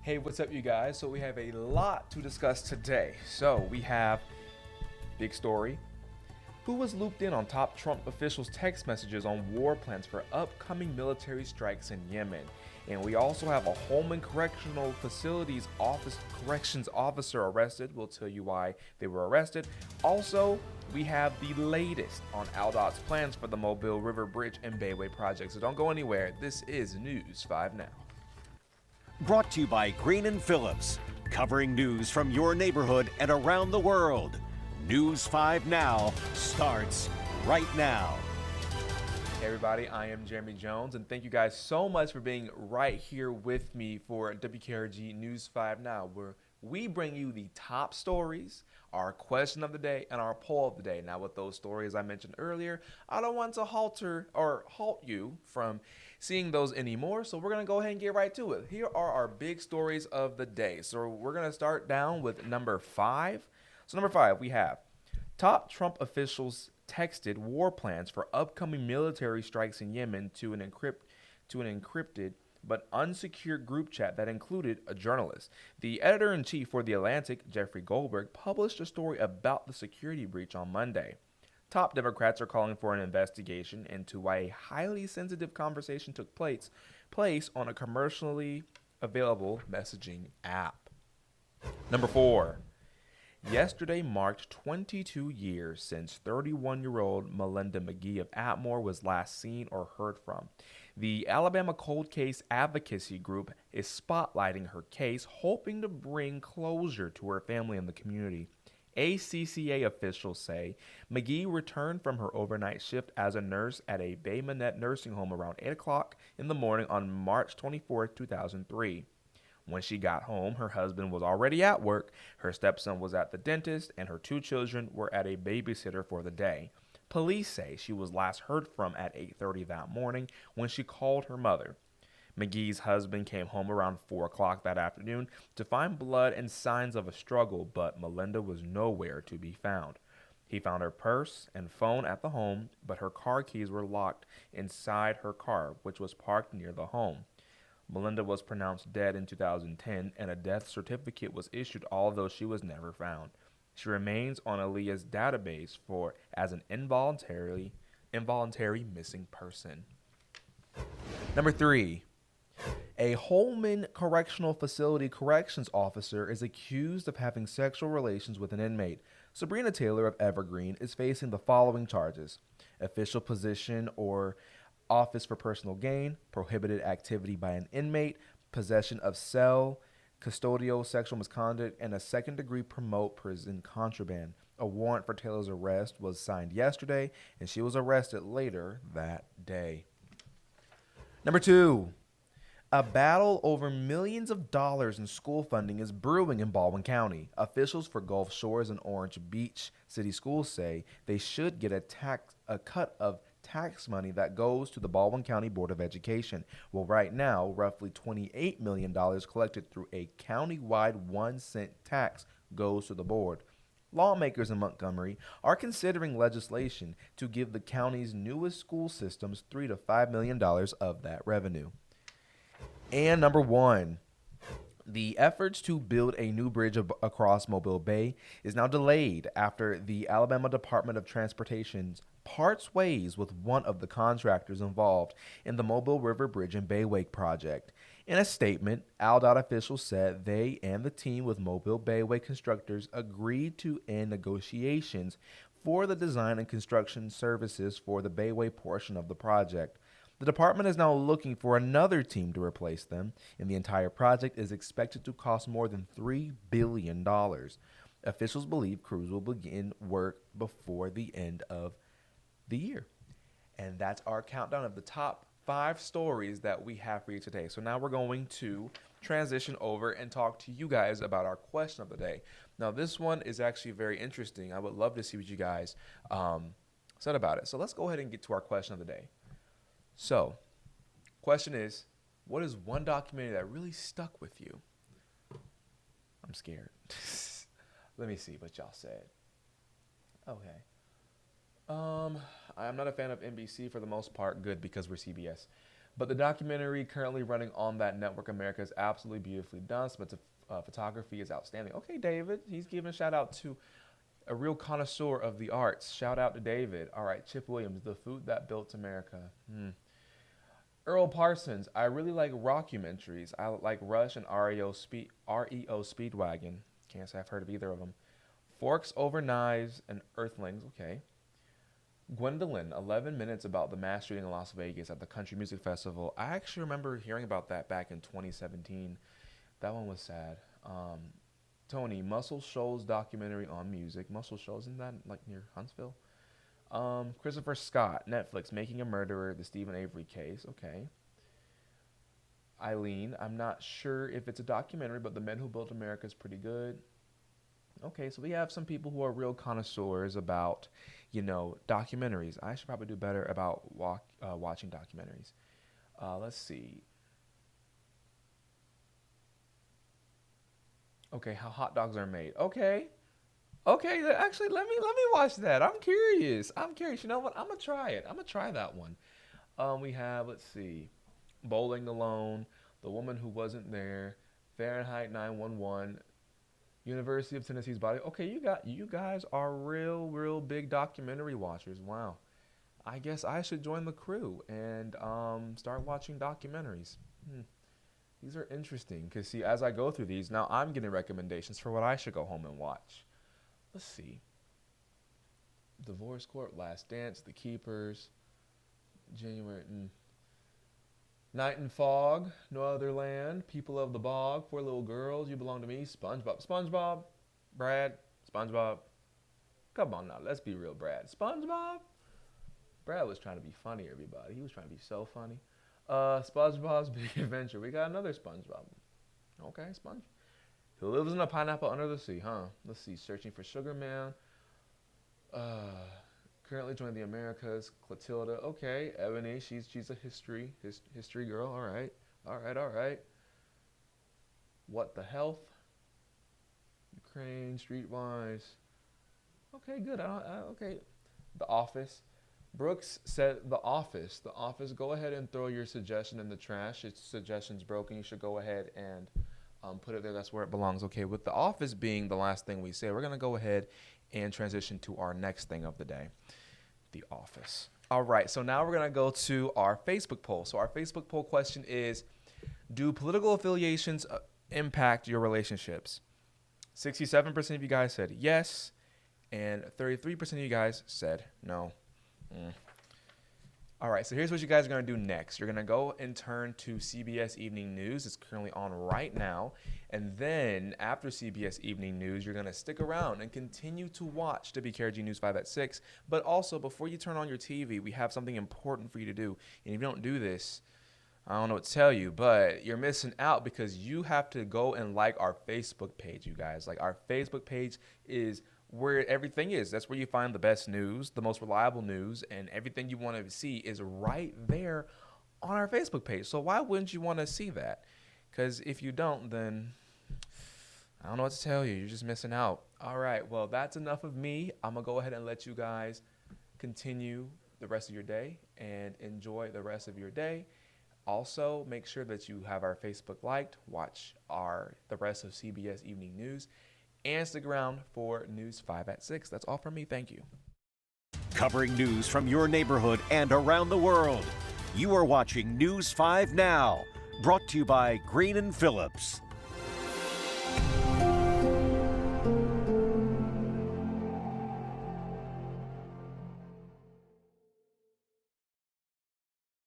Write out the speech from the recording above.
Hey, what's up, you guys? So we have a lot to discuss today. So we have big story. Who was looped in on top Trump officials' text messages on war plans for upcoming military strikes in Yemen? And we also have a Holman Correctional Facilities office corrections officer arrested. We'll tell you why they were arrested. Also, we have the latest on ALDOT's plans for the Mobile River Bridge and Bayway project. So don't go anywhere. This is News 5 Now. Brought to you by Green and Phillips, covering news from your neighborhood and around the world. News 5 Now starts right now. Hey everybody, I am Jeremy Jones, and thank you guys so much for being right here with me for WKRG News 5 Now, where we bring you the top stories, our question of the day, and our poll of the day. Now, with those stories I mentioned earlier, I don't want to halt you from seeing those anymore, so we're going to go ahead and get right to it. Here are our big stories of the day. So we're going to start down with number 5. So number 5, we have top Trump officials texted war plans for upcoming military strikes in Yemen to an encrypted but unsecured group chat that included a journalist. The editor-in-chief for The Atlantic, Jeffrey Goldberg, published a story about the security breach on Monday. Top Democrats are calling for an investigation into why a highly sensitive conversation took place on a commercially available messaging app. Number 4. Yesterday marked 22 years since 31-year-old Melinda McGee of Atmore was last seen or heard from. The Alabama Cold Case Advocacy Group is spotlighting her case, hoping to bring closure to her family and the community. ACCA officials say McGee returned from her overnight shift as a nurse at a Bay Minette nursing home around 8 o'clock in the morning on March 24, 2003. When she got home, her husband was already at work, her stepson was at the dentist, and her 2 children were at a babysitter for the day. Police say she was last heard from at 8:30 that morning when she called her mother. McGee's husband came home around 4 o'clock that afternoon to find blood and signs of a struggle, but Melinda was nowhere to be found. He found her purse and phone at the home, but her car keys were locked inside her car, which was parked near the home. Melinda was pronounced dead in 2010, and a death certificate was issued, although she was never found. She remains on Aaliyah's database as an involuntary missing person. Number 3. A Holman Correctional Facility corrections officer is accused of having sexual relations with an inmate. Sabrina Taylor of Evergreen is facing the following charges: official position or office for personal gain, prohibited activity by an inmate, possession of cell, custodial sexual misconduct, and a second-degree promote prison contraband. A warrant for Taylor's arrest was signed yesterday, and she was arrested later that day. Number 2. A battle over millions of dollars in school funding is brewing in Baldwin County. Officials for Gulf Shores and Orange Beach City Schools say they should get a cut of tax money that goes to the Baldwin County Board of Education. Well, right now, roughly $28 million collected through a county-wide 1-cent tax goes to the board. Lawmakers in Montgomery are considering legislation to give the county's newest school systems $3 to $5 million of that revenue. And number 1. The efforts to build a new bridge across Mobile Bay is now delayed after the Alabama Department of Transportation parts ways with one of the contractors involved in the Mobile River Bridge and Bayway project. In a statement, ALDOT officials said they and the team with Mobile Bayway constructors agreed to end negotiations for the design and construction services for the Bayway portion of the project. The department is now looking for another team to replace them, and the entire project is expected to cost more than $3 billion. Officials believe crews will begin work before the end of the year. And that's our countdown of the top 5 stories that we have for you today. So now we're going to transition over and talk to you guys about our question of the day. Now, this one is actually very interesting. I would love to see what you guys said about it. So let's go ahead and get to our question of the day. So, question is, what is one documentary that really stuck with you? I'm scared. Let me see what y'all said. Okay. I'm not a fan of NBC for the most part. Good, because we're CBS. But the documentary currently running on that network, America, is absolutely beautifully done. But the photography is outstanding. Okay, David, he's giving a shout out to a real connoisseur of the arts. Shout out to David. All right, Chip Williams, The Food That Built America. Earl Parsons, I really like rockumentaries. I like Rush and REO Speedwagon. Can't say I've heard of either of them. Forks Over Knives and Earthlings. Okay. Gwendolyn, 11 minutes about the mass shooting in Las Vegas at the Country Music Festival. I actually remember hearing about that back in 2017. That one was sad. Tony, Muscle Shoals documentary on music. Muscle Shoals, isn't that like near Huntsville? Christopher Scott, Netflix, Making a Murderer, the Stephen Avery case. Okay. Eileen, I'm not sure if it's a documentary, but The Men Who Built America is pretty good. Okay, so we have some people who are real connoisseurs about, documentaries. I should probably do better about watching documentaries. Let's see. Okay, how hot dogs are made. Okay, actually, let me watch that. I'm curious. You know what? I'm gonna try it. I'm gonna try that one. We have, let's see, Bowling Alone, The Woman Who Wasn't There, Fahrenheit 9/11, University of Tennessee's Body. Okay, you guys are real big documentary watchers. Wow. I guess I should join the crew and start watching documentaries. These are interesting because, see, as I go through these, now I'm getting recommendations for what I should go home and watch. Let's see. Divorce Court, Last Dance, The Keepers, January. Night and Fog, No Other Land, People of the Bog, Four Little Girls, You Belong to Me, SpongeBob, Brad, SpongeBob. Come on now, let's be real, Brad. SpongeBob? Brad was trying to be funny, everybody. He was trying to be so funny. SpongeBob's Big Adventure. We got another SpongeBob. Okay, Sponge. Who lives in a pineapple under the sea, huh? Let's see, Searching for Sugar Man. Currently joining the Americas, Clotilda. Okay, Ebony, she's a history girl. All right. What the Health? Ukraine, Streetwise. Okay, good. Okay. The Office. Brooks said The Office. The Office. Go ahead and throw your suggestion in the trash. Its suggestion's broken. You should go ahead and put it there. That's where it belongs. Okay, with The Office being the last thing we say, we're going to go ahead and transition to our next thing of the day, The Office. All right, so now we're going to go to our Facebook poll. So our Facebook poll question is, do political affiliations impact your relationships? 67% of you guys said yes, and 33% of you guys said no. All right, so here's what you guys are going to do next. You're going to go and turn to CBS Evening News. It's currently on right now. And then after CBS Evening News, you're going to stick around and continue to watch WKRG News 5 at 6. But also, before you turn on your TV, we have something important for you to do. And if you don't do this, I don't know what to tell you, but you're missing out because you have to go and like our Facebook page, you guys. Like, our Facebook page is where everything is. That's where you find the best news, the most reliable news, and everything you want to see is right there on our Facebook page. So why wouldn't you want to see that? Because if you don't, then I don't know what to tell you. You're just missing out. All right, well, that's enough of me. I'm going to go ahead and let you guys continue the rest of your day and enjoy the rest of your day. Also, make sure that you have our Facebook liked, watch the rest of CBS Evening News, and stick around for News 5 at 6. That's all from me. Thank you. Covering news from your neighborhood and around the world. You are watching News 5 Now, brought to you by Green & Phillips.